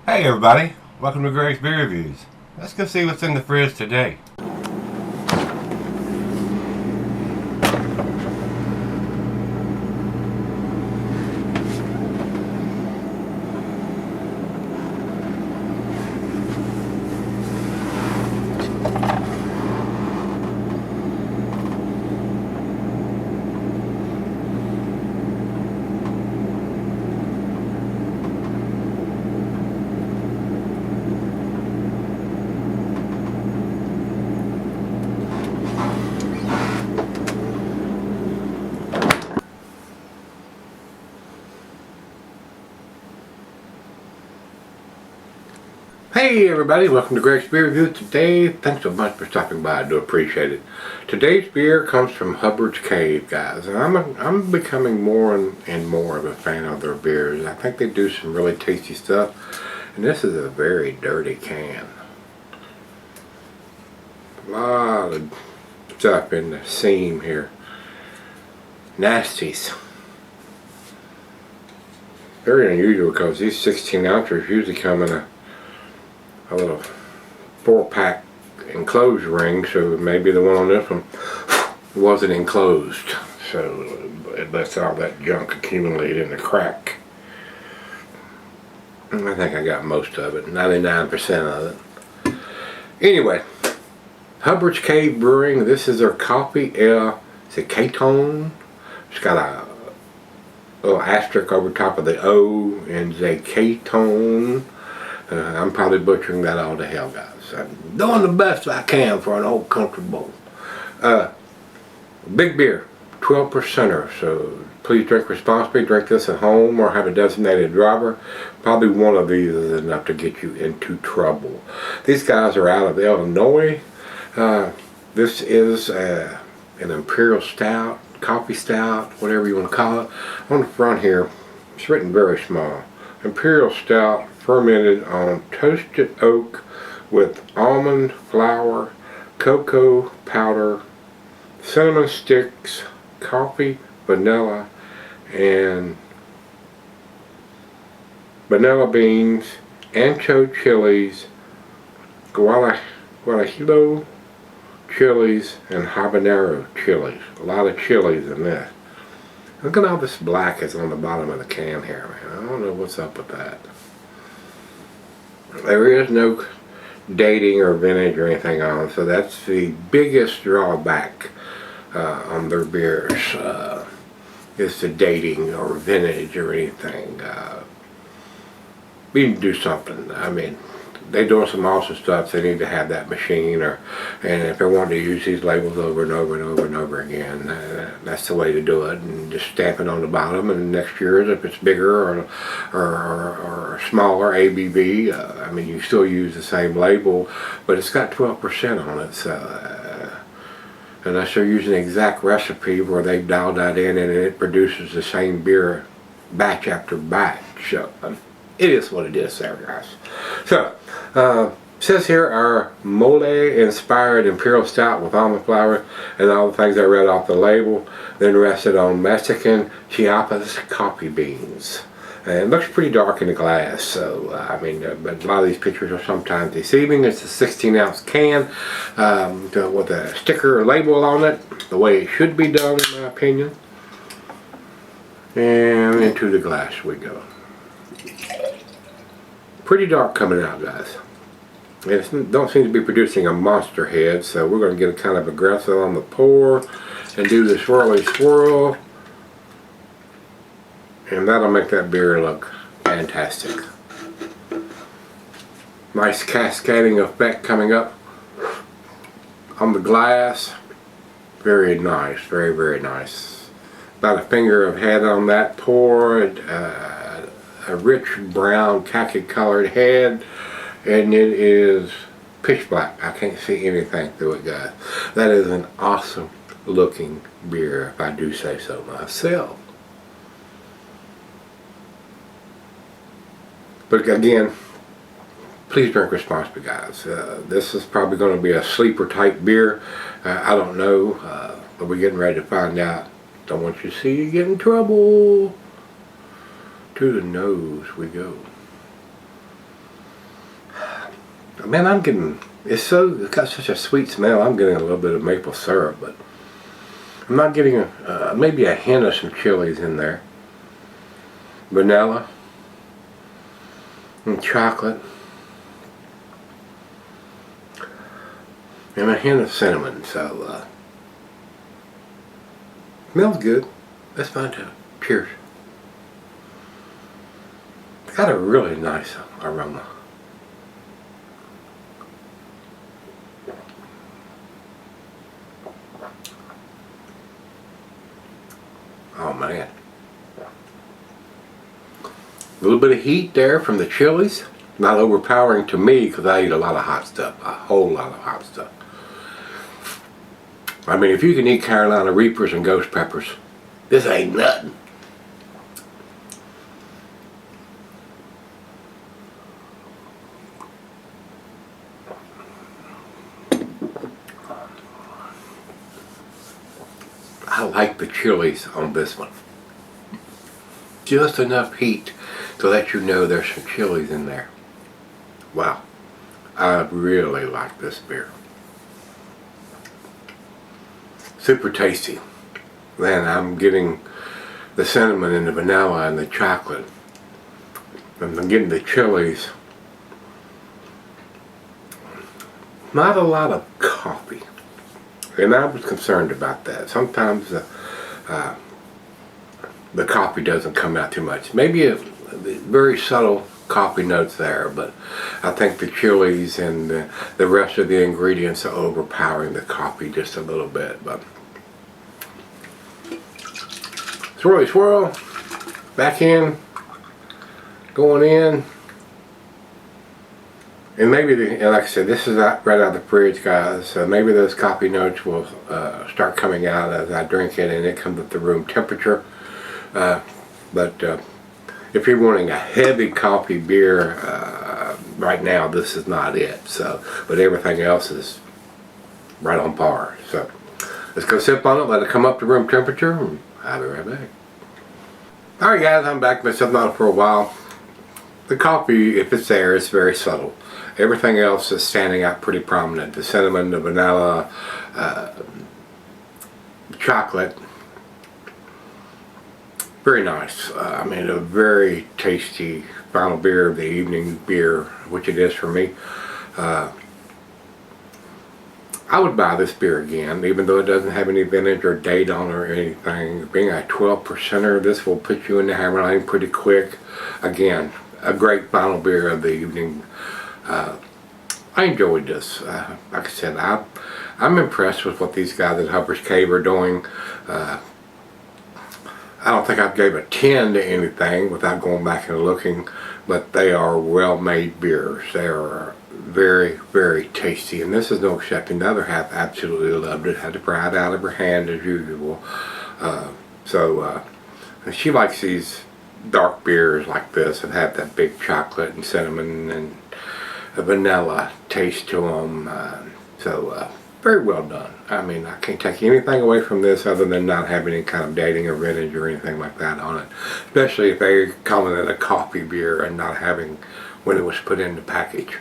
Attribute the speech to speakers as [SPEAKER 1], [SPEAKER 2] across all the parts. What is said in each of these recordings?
[SPEAKER 1] Hey everybody, welcome to Gregsbeerreviews. Let's go see what's in the fridge today. Hey everybody, welcome to Gregsbeerreviews. Today, thanks so much for stopping by. I do appreciate it. Today's beer comes from Hubbard's Cave, guys. And I'm becoming more and more of a fan of their beers. I think they do some really tasty stuff. And this is a very dirty can. A lot of stuff in the seam here. Nasties. Very unusual because these 16 ounces usually come in a little 4-pack enclosed ring, so maybe the one on this one wasn't enclosed, so it lets all that junk accumulate in the crack. And I think I got most of it, 99% of it. Anyway, Hubbard's Cave Brewing, this is their coffee Zacatón. It's got a little asterisk over top of the O in Zacatón. I'm probably butchering that all to hell, guys. I'm doing the best I can for an old country boy. Big beer, 12%er, so please drink responsibly. Drink this at home or have a designated driver. Probably one of these is enough to get you into trouble. These guys are out of Illinois. This is an Imperial Stout, Coffee Stout, whatever you want to call it. On the front here, it's written very small. Imperial Stout, fermented on toasted oak with almond flour, cocoa powder, cinnamon sticks, coffee, vanilla, and vanilla beans, ancho chilies, guajillo chilies, and habanero chilies. A lot of chilies in this. Look at all this black is on the bottom of the can here, man. I don't know what's up with that. There is no dating or vintage or anything on, so that's the biggest drawback on their beers, is the dating or vintage or anything. We need to do something. I mean, they're doing some awesome stuff. They need to have that machine, and if they want to use these labels over and over and over and over again, that's the way to do it. And just stamp it on the bottom, and next year, if it's bigger or smaller ABV, I mean, you still use the same label, but it's got 12% on it. So unless they're using the exact recipe where they've dialed that in and it produces the same beer batch after batch. So it is what it is there, guys. So, says here our mole-inspired Imperial Stout with almond flour and all the things I read off the label, then rested on Mexican Chiapas coffee beans. And it looks pretty dark in the glass, so, I mean, but a lot of these pictures are sometimes deceiving. It's a 16-ounce can with a sticker or label on it, the way it should be done, in my opinion. And into the glass we go. Pretty dark coming out, guys. It don't seem to be producing a monster head, so we're going to get kind of aggressive on the pour and do the swirly swirl, and that'll make that beer look fantastic. Nice cascading effect coming up on the glass. Very nice, very, very nice. About a finger of head on that pour. A rich brown khaki colored head, and it is pitch black. I can't see anything through it, guys. That is an awesome looking beer, if I do say so myself. But again, please drink responsibly, guys. This is probably going to be a sleeper type beer. I don't know, but we're getting ready to find out. Don't want you to see you get in trouble. To the nose we go. Man, I'm getting, it's got such a sweet smell. I'm getting a little bit of maple syrup, but I'm not getting maybe a hint of some chilies in there. Vanilla and chocolate and a hint of cinnamon. So smells good. Let's find out. Cheers. It's got a really nice aroma. Oh man. A little bit of heat there from the chilies. Not overpowering to me because I eat a lot of hot stuff. A whole lot of hot stuff. I mean, if you can eat Carolina Reapers and ghost peppers, this ain't nothing. I like the chilies on this one. Just enough heat to let you know there's some chilies in there. Wow. I really like this beer. Super tasty. Man, I'm getting the cinnamon and the vanilla and the chocolate. And I'm getting the chilies. Not a lot of coffee. And I was concerned about that. Sometimes the coffee doesn't come out too much. Maybe a very subtle coffee notes there, but I think the chilies and the rest of the ingredients are overpowering the coffee just a little bit. But swirly swirl, back in, going in. And maybe, like I said, this is right out of the fridge, guys. So maybe those coffee notes will start coming out as I drink it, and it comes at the room temperature. But if you're wanting a heavy coffee beer, right now this is not it. So, but everything else is right on par. So let's go sip on it, let it come up to room temperature, and I'll be right back. All right, guys, I'm back. Been sipping on it for a while. The coffee, if it's there, is very subtle. Everything else is standing out pretty prominent. The cinnamon, the vanilla, chocolate. Very nice. I mean, a very tasty final beer of the evening beer, which it is for me. I would buy this beer again, even though it doesn't have any vintage or date on it or anything. Being a 12%er, this will put you in the hammer lane pretty quick. Again, a great final beer of the evening. I enjoyed this. Like I said, I'm impressed with what these guys at Hubbard's Cave are doing. I don't think I gave a 10 to anything without going back and looking, but they are well-made beers. They are very, very tasty, and this is no exception. The other half absolutely loved it. Had to pry it out of her hand as usual. She likes these dark beers like this that have that big chocolate and cinnamon and vanilla taste to them. Very well done. I mean, I can't take anything away from this other than not having any kind of dating or vintage or anything like that on it. Especially if they call it a coffee beer and not having when it was put in the package.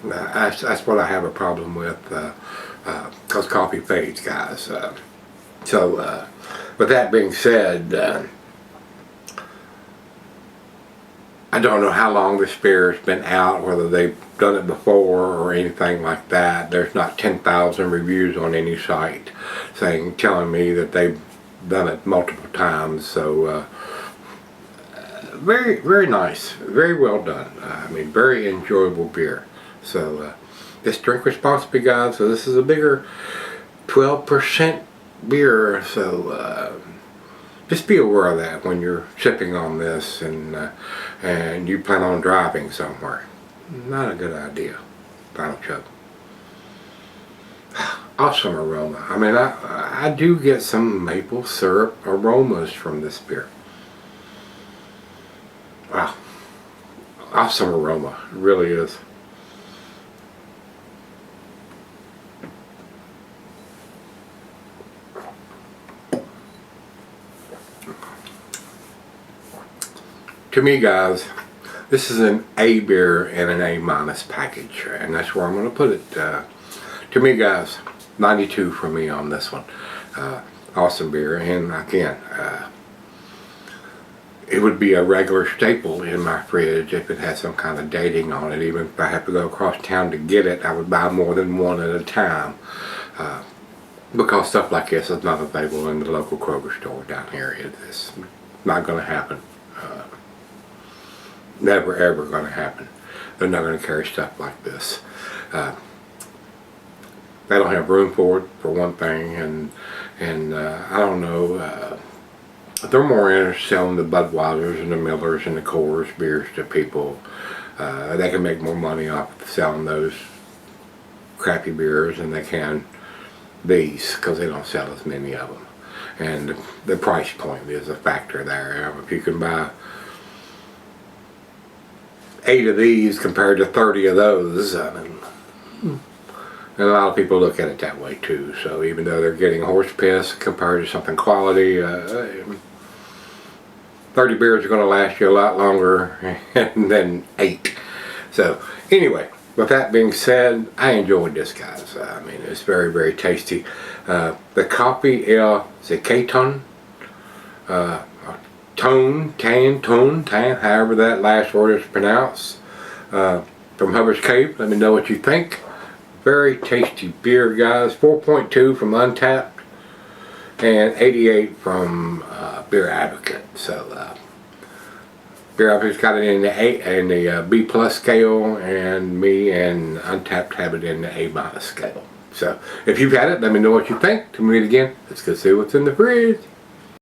[SPEAKER 1] That's what I have a problem with, because coffee fades, guys. With that being said, I don't know how long this beer has been out, whether they've done it before or anything like that. There's not 10,000 reviews on any site telling me that they've done it multiple times. So very, very nice, very well done. I mean, very enjoyable beer. So just drink responsibly, guys. So this is a bigger 12% beer. So just be aware of that when you're sipping on this and you plan on driving somewhere. Not a good idea. Final chug. Awesome aroma. I mean, I do get some maple syrup aromas from this beer. Wow. Awesome aroma. It really is. To me, guys, This is an A beer in an A- package, and that's where I'm going to put it. To me, guys, 92 for me on this one. Awesome beer, and again, it would be a regular staple in my fridge if it had some kind of dating on it. Even if I have to go across town to get it, I would buy more than one at a time. Because stuff like this is not available in the local Kroger store down here. It's not going to happen. Never ever going to happen. They're not going to carry stuff like this. They don't have room for it, for one thing, and I don't know. They're more interested in selling the Budweisers and the Millers and the Coors beers to people. They can make more money off of selling those crappy beers than they can these, because they don't sell as many of them. And the price point is a factor there. If you can buy 8 of these compared to 30 of those, I mean, and a lot of people look at it that way too. So even though they're getting horse piss compared to something quality, 30 beers are going to last you a lot longer than 8. So anyway, with that being said, I enjoyed this, guys. I mean, it's very, very tasty. The coffee Zacatón Tone, however that last word is pronounced, from Hubbard's Cave. Let me know what you think. Very tasty beer, guys. 4.2 from Untapped and 88 from Beer Advocate. So Beer Advocate's got it in the B plus scale, and me and Untapped have it in the A- scale. So if you've had it, let me know what you think. Till we meet again, let's go see what's in the fridge.